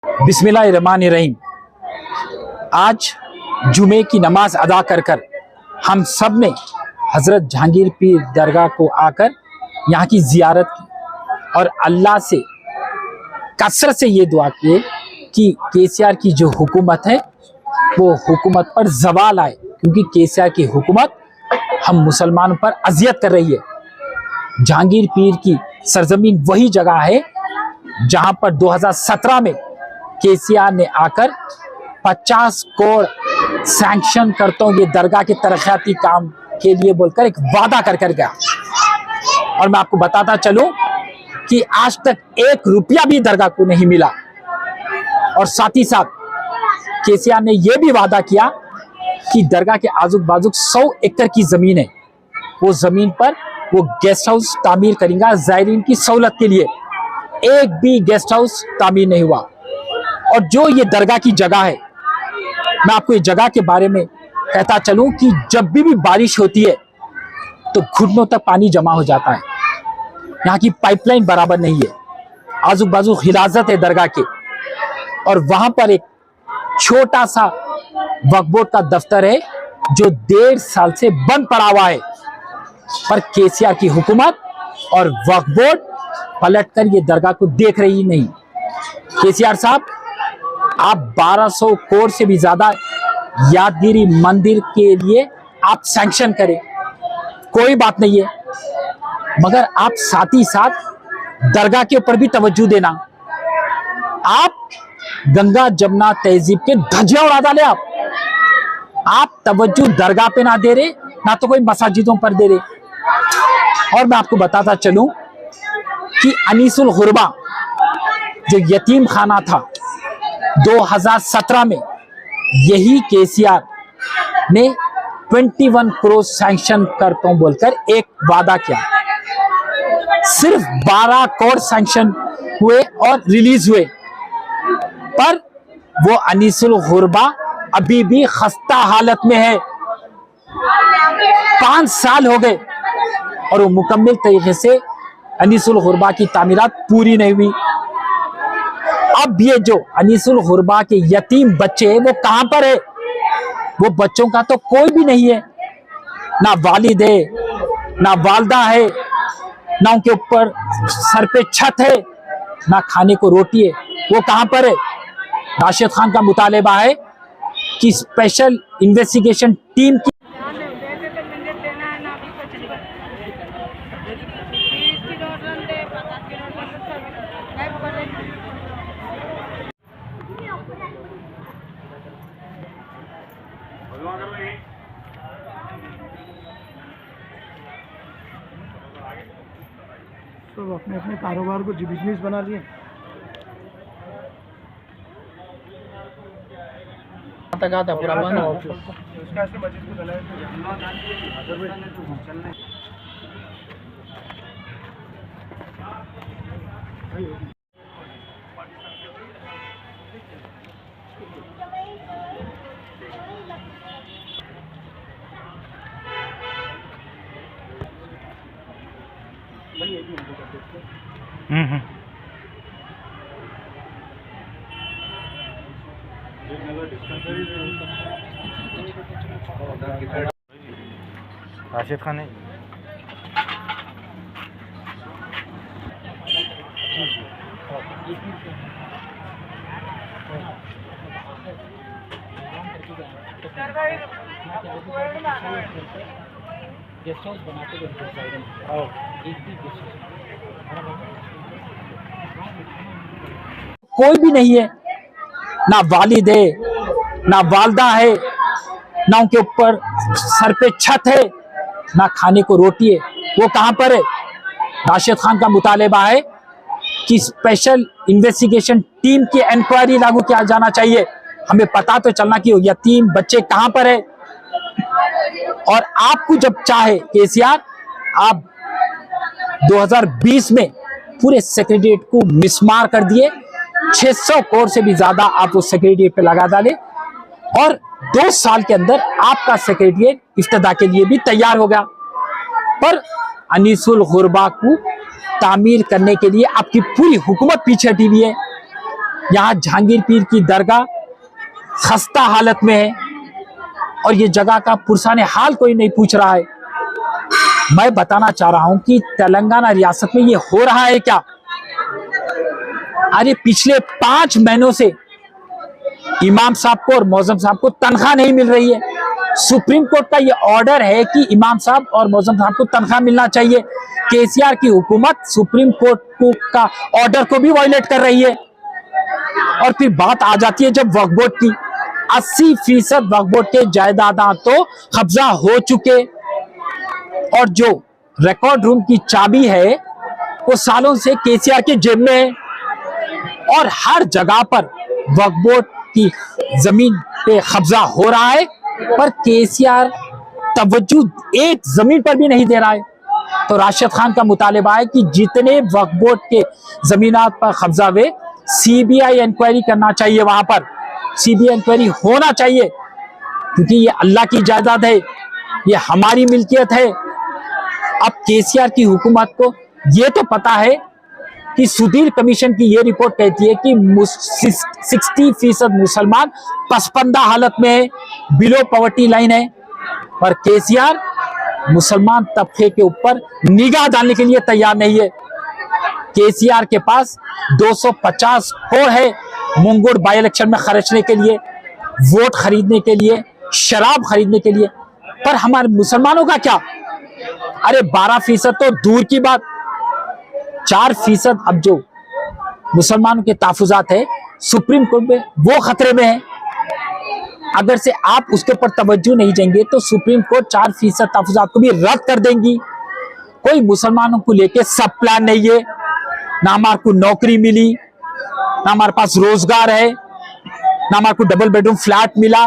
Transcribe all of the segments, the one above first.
बिस्मिल्लाहिर्रहमानिर्रहीम। आज जुमे की नमाज अदा कर हम सब ने हज़रत जहांगीर पीर दरगाह को आकर यहाँ की ज़ियारत की और अल्लाह से कसरत से ये दुआ किए कि केसीआर की जो हुकूमत है वो हुकूमत पर ज़वाल आए, क्योंकि केसीआर की हुकूमत हम मुसलमानों पर अजियत कर रही है। जहांगीर पीर की सरजमीन वही जगह है जहाँ पर 2017 में केसीआर ने आकर 50 करोड़ सैंक्शन करता हूँ ये दरगाह के तरक्याती काम के लिए बोलकर एक वादा कर गया। और मैं आपको बताता चलूं कि आज तक 1 रुपया भी दरगाह को नहीं मिला। और साथ ही साथ केसीआर ने यह भी वादा किया कि दरगाह के आजुक बाजुक 100 एकड़ की जमीन है, वो जमीन पर वो गेस्ट हाउस तामीर करेंगे ज़ायरीन की सहूलत के लिए। एक भी गेस्ट हाउस तामीर नहीं हुआ। और जो ये दरगाह की जगह है, मैं आपको ये जगह के बारे में कहता चलूं कि जब भी बारिश होती है तो घुटनों तक पानी जमा हो जाता है। यहाँ की पाइपलाइन बराबर नहीं है, आजू बाजू हिलाजत है दरगाह के। और वहां पर एक छोटा सा वक्फ बोर्ड का दफ्तर है जो 1.5 साल से बंद पड़ा हुआ है, पर केसीआर की हुकूमत और वक्फ बोर्ड पलटकर ये दरगाह को देख रही नहीं। केसीआर साहब, आप 1200 करोड़ से भी ज्यादा यादगिरी मंदिर के लिए आप सैंक्शन करें, कोई बात नहीं है, मगर आप साथ ही साथ दरगाह के ऊपर भी तवज्जो देना। आप गंगा जमुना तहजीब के धज्जियां उड़ा डाले। आप तवज्जो दरगाह पे ना दे रहे, ना तो कोई मसाजिदों पर दे रहे। और मैं आपको बताता चलूं कि अनीसुल गुरबा जो यतीम खाना था 2017 में यही केसीआर ने 21 करोड़ सैंक्शन करता हूं बोलकर एक वादा किया। सिर्फ 12 करोड़ सैंक्शन हुए और रिलीज हुए, पर वो अनीसुल गुरबा अभी भी खस्ता हालत में है। 5 साल हो गए और वो मुकम्मल तरीके से अनीसुल गुरबा की तामीरात पूरी नहीं हुई। अब ये जो अनीसुल गुरबा के यतीम बच्चे हैं वो कहां पर है? वो बच्चों का तो कोई भी नहीं है, ना वालिद है, ना वालदा है, ना उनके ऊपर सर पे छत है, ना खाने को रोटी है। वो कहां पर है? राशिद खान का मुतालिबा है कि स्पेशल इन्वेस्टिगेशन टीम की तो अपने अपने कारोबार को बिजनेस बना लिए। था पूरा बंद हो। राशिद खान है। गेस्ट हाउस बनाते कोई भी नहीं है, ना वालिद है, ना वालदा है, ना उनके ऊपर सर पे छत है, ना खाने को रोटी है। वो कहां पर है? राशिद खान का मुतालिबा है कि स्पेशल इन्वेस्टिगेशन टीम की इंक्वायरी लागू किया जाना चाहिए। हमें पता तो चलना कि यतीम बच्चे कहां पर है। और आपको जब चाहे केसीआर, आप 2020 में पूरे सेक्रेटरिएट को मिसमार कर दिए, 600 करोड़ से भी ज्यादा आप उस सेक्रेटरिएट पे लगा डाले, और 2 साल के अंदर आपका सेक्रेटरिएट इफ्तिताह के लिए भी तैयार हो गया। पर अनीसुल गुरबा को तामीर करने के लिए आपकी पूरी हुकूमत पीछे हटी हुई है। यहाँ जहांगीर पीर की दरगाह खस्ता हालत में है और ये जगह का पुरसाने हाल कोई नहीं पूछ रहा है। मैं बताना चाह रहा हूं कि तेलंगाना रियासत में ये हो रहा है क्या? अरे पिछले 5 महीनों से इमाम साहब को और मौजम साहब को तनख्वाह नहीं मिल रही है। सुप्रीम कोर्ट का ये ऑर्डर है कि इमाम साहब और मौजम साहब को तनख्वाह मिलना चाहिए। केसीआर की हुकूमत सुप्रीम कोर्ट का ऑर्डर को भी वायलेट कर रही है। और फिर बात आ जाती है जब वक्फ बोर्ड की, 80% वक्फ बोर्ड के जायदाद तो कब्जा हो चुके और जो रिकॉर्ड रूम की चाबी है वो सालों से केसीआर के जेब में है और हर जगह पर वक्फ बोर्ड की जमीन पे कब्जा हो रहा है, पर केसीआर तवज्जो एक जमीन पर भी नहीं दे रहा है। तो राशिद खान का मुतालिबा है कि जितने वक्फ बोर्ड के जमीनात पर कब्जा हुए, सीबीआई इंक्वायरी करना चाहिए, वहां पर सीबीआई इंक्वायरी होना चाहिए, क्योंकि ये अल्लाह की जायदाद है, ये हमारी मिल्कियत है। अब केसीआर की हुकूमत को ये तो पता है कि सुधीर कमीशन की ये रिपोर्ट कहती है कि 60% मुसलमान पसपंदा हालत में है, बिलो पॉवर्टी लाइन है, पर केसीआर मुसलमान तबके के ऊपर निगाह डालने के लिए तैयार नहीं है। केसीआर के पास 250 करोड़ है मुंगुर बाई इलेक्शन में खर्चने के लिए, वोट खरीदने के लिए, शराब खरीदने के लिए, पर हमारे मुसलमानों का क्या? अरे 12% तो दूर की बात, 4% अब जो मुसलमानों के तहफुजात है सुप्रीम कोर्ट में वो खतरे में है। अगर से आप उसके ऊपर तवज्जो नहीं देंगे तो सुप्रीम कोर्ट 4% तहफुजात को भी रद्द कर देंगी। कोई मुसलमानों को लेके सब प्लान नहीं है, ना हमारे को नौकरी मिली, ना हमारे पास रोजगार है, ना हमारे को डबल बेडरूम फ्लैट मिला,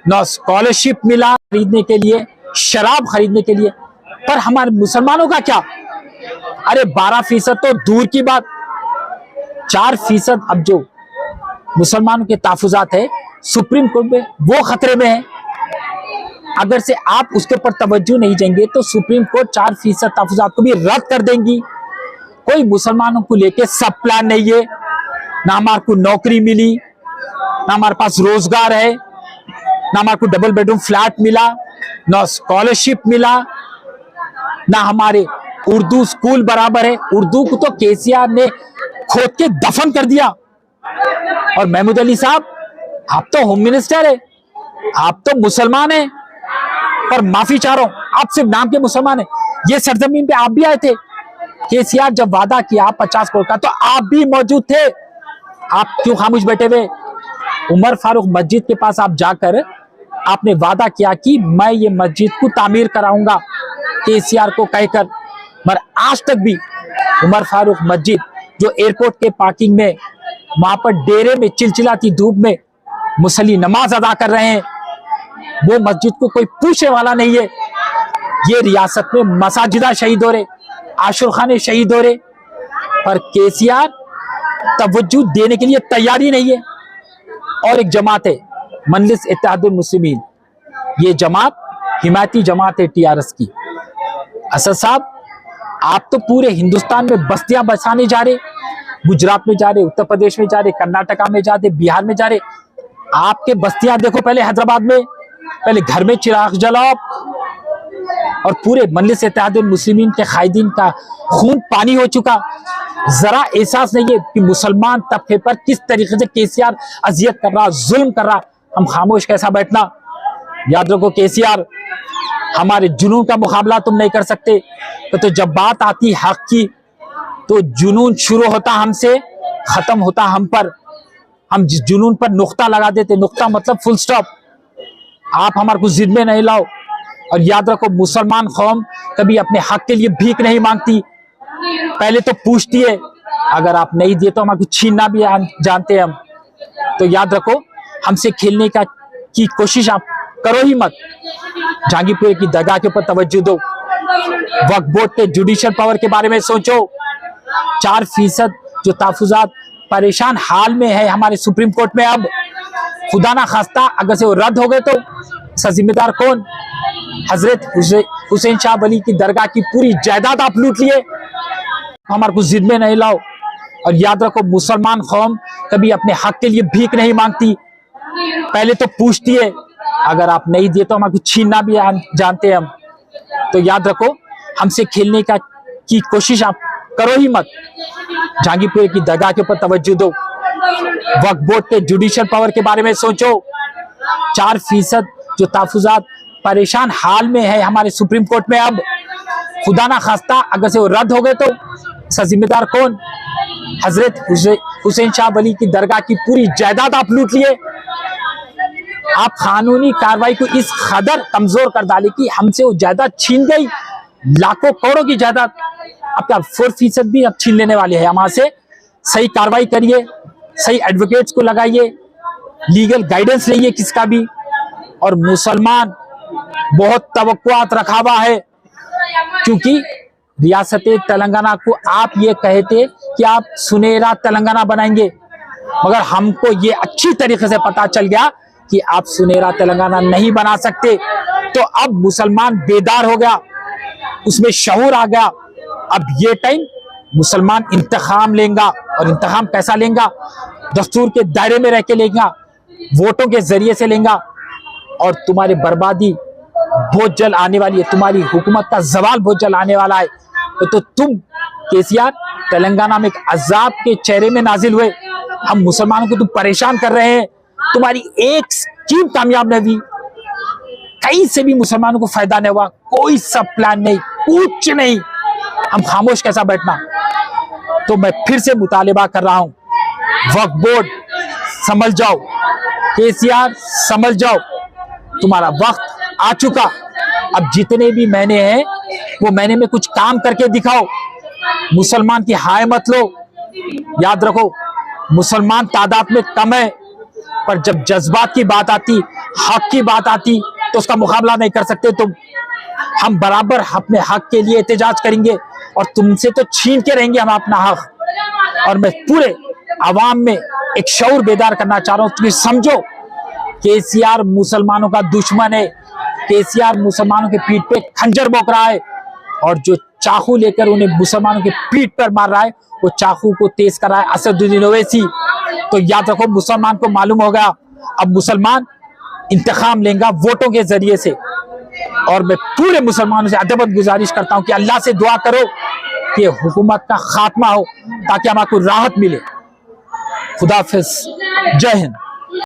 ना स्कॉलरशिप मिला खरीदने के लिए, शराब खरीदने के लिए, पर हमारे मुसलमानों का क्या? अरे 12% तो दूर की बात, 4% अब जो मुसलमानों के तहफुजात है सुप्रीम कोर्ट में वो खतरे में है। अगर से आप उसके ऊपर तवज्जो नहीं देंगे तो सुप्रीम कोर्ट 4% तहफुजात को भी रद्द कर देंगी। कोई मुसलमानों को लेके सब प्लान नहीं है, ना हमारे को नौकरी मिली, ना हमारे पास रोजगार है, ना हमारे को डबल बेडरूम फ्लैट मिला, ना स्कॉलरशिप मिला, ना हमारे उर्दू स्कूल बराबर है। उर्दू को तो केसीआर ने खोद के दफन कर दिया। और महमूद अली साहब, आप तो होम मिनिस्टर है, आप तो मुसलमान हैं, पर माफी चाह रहा हूं, आप सिर्फ नाम के मुसलमान हैं। ये सरजमीन पे आप भी आए थे, केसीआर जब वादा किया 50 करोड़ का तो आप भी मौजूद थे। आप क्यों खामोश बैठे हुए? उमर फारूक मस्जिद के पास आप जाकर आपने वादा किया कि मैं ये मस्जिद को तामीर कराऊंगा केसीआर को कहकर, मगर आज तक भी उमर फारूक मस्जिद जो एयरपोर्ट के पार्किंग में वहां पर डेरे में चिलचिलाती धूप में मुसल्ली नमाज अदा कर रहे हैं, वो मस्जिद को कोई पूछने वाला नहीं है। ये रियासत में मसाजिदा शहीद हो रहे, आशुर खाने शहीद हो रहे, पर केसीआर तवज्जो देने के लिए तैयारी नहीं है। और एक जमात है मजलिस इत्तेहादुल मुस्लिमीन, ये जमात हिमायती जमात है टीआरएस की। असद साहब, आप तो पूरे हिंदुस्तान में बस्तियां बसाने जा रहे, गुजरात में जा रहे, उत्तर प्रदेश में जा रहे, कर्नाटका में जा रहे, बिहार में जा रहे। आपके बस्तियां देखो पहले हैदराबाद में, पहले घर में चिराग जलाओ, और पूरे मजलिस इत्तेहादुल मुस्लिमीन के कायदीन का खून पानी हो चुका। जरा एहसास नहीं है कि मुसलमान तबके पर किस तरीके से केसीआर अजियत कर रहा, जुल्म कर रहा। हम खामोश कैसा बैठना? याद रखो केसीआर, हमारे जुनून का मुकाबला तुम नहीं कर सकते। तो जब बात आती हक की तो जुनून शुरू होता हमसे, खत्म होता हम पर। हम जिस जुनून पर नुक्ता लगा देते, नुक्ता मतलब फुल स्टॉप। आप हमारे को जिद में नहीं लाओ। और याद रखो, मुसलमान कौम कभी अपने हक के लिए भीख नहीं मांगती, पहले तो पूछती है। अगर आप नहीं दिए तो हमारे को छीनना भी जानते हैं हम। तो याद रखो, हमसे खेलने की कोशिश आप करो ही मत। जहांगीरपुर की दरगाह के ऊपर तवज्जो दो, वक्फ बोर्ड के जुडिशियल पावर के बारे में सोचो। 4% जो तहफुजात परेशान हाल में है हमारे सुप्रीम कोर्ट में, अब खुदा ना खास्ता अगर से वो रद्द हो गए तो इसका जिम्मेदार कौन? हजरत हुसैन शाह वली की दरगाह की पूरी जायदाद आप लूट लिए। हमारे को जिद में नहीं लाओ। और याद रखो, मुसलमान कौम कभी अपने हक के लिए भीख नहीं मांगती, पहले तो पूछती है, अगर आप नहीं दिए तो हम आपको छीनना भी जानते हैं हम। तो याद रखो, हमसे खेलने की कोशिश आप करो ही मत। जहांगीरपुर की दरगाह के ऊपर तवज्जो दो, वक्फ बोर्ड के जुडिशियल पावर के बारे में सोचो। 4% जो तहफुजात परेशान हाल में है हमारे सुप्रीम कोर्ट में, अब खुदा ना खास्ता अगर से वो रद्द हो गए तो इसका जिम्मेदार कौन? हजरत हुसैन शाह वली की दरगाह की पूरी जायदाद आप लूट लिए। आप कानूनी कार्रवाई को इस कदर कमजोर कर डाले कि हमसे वो जायदाद छीन गई, लाखों करोड़ों की जायदाद। अब क्या 4% भी अब छीन लेने वाले हैं हमारे से? सही कार्रवाई करिए, सही एडवोकेट्स को लगाइए, लीगल गाइडेंस लेइए किसका भी। और मुसलमान बहुत तवक्कुआत रखा हुआ है, क्योंकि रियासत तेलंगाना को आप ये कहते कि आप सुनहरा तेलंगाना बनाएंगे, मगर हमको ये अच्छी तरीके से पता चल गया कि आप सुनहरा तेलंगाना नहीं बना सकते। तो अब मुसलमान बेदार हो गया, उसमें शऊर आ गया। अब ये टाइम मुसलमान इंतखाम लेगा, और इंतखाम कैसा लेगा? दस्तूर के दायरे में रह के लेगा, वोटों के जरिए से लेगा। और तुम्हारी बर्बादी बहुत जल्द आने वाली है, तुम्हारी हुकूमत का जवाल बहुत जल्द आने वाला है। तो तुम केसीआर तेलंगाना में एक अजाब के चेहरे में नाजिल हुए, हम मुसलमानों को तुम परेशान कर रहे हैं, तुम्हारी एक स्कीम कामयाब नहीं हुई, कहीं से भी मुसलमानों को फायदा नहीं हुआ, कोई सब प्लान नहीं, कुछ नहीं, हम खामोश कैसा बैठना। तो मैं फिर से मुतालिबा कर रहा हूं, वक्फ बोर्ड संभल जाओ, केसीआर संभल जाओ, तुम्हारा वक्त आ चुका। अब जितने भी महीने हैं वो महीने में कुछ काम करके दिखाओ, मुसलमान की हाय मत लो। याद रखो, मुसलमान तादाद में कम है, पर जब जज्बात की बात आती, हक की बात आती, तो उसका मुकाबला नहीं कर सकते तुम। हम बराबर अपने हक के लिए एहतजाज करेंगे, और तुमसे तो छीन के रहेंगे हम अपना हक। और मैं पूरे आवाम में एक शऊर बेदार करना चाह रहा हूं, तुम्हें समझो, केसीआर मुसलमानों का दुश्मन है, केसीआर मुसलमानों के पीठ पे खंजर भोंक रहा है, और जो चाकू लेकर उन्हें मुसलमानों के पीठ पर मार रहा है, वो चाकू को तेज कर रहा है असदुद्दीन ओवैसी। तो याद रखो, मुसलमान को मालूम हो गया, अब मुसलमान इंतखाम लेगा वोटों के जरिए से। और मैं पूरे मुसलमानों से अदबन गुजारिश करता हूं कि अल्लाह से दुआ करो कि हुकूमत का खात्मा हो, ताकि हमारे राहत मिले। खुदा हाफिज, जय हिंद।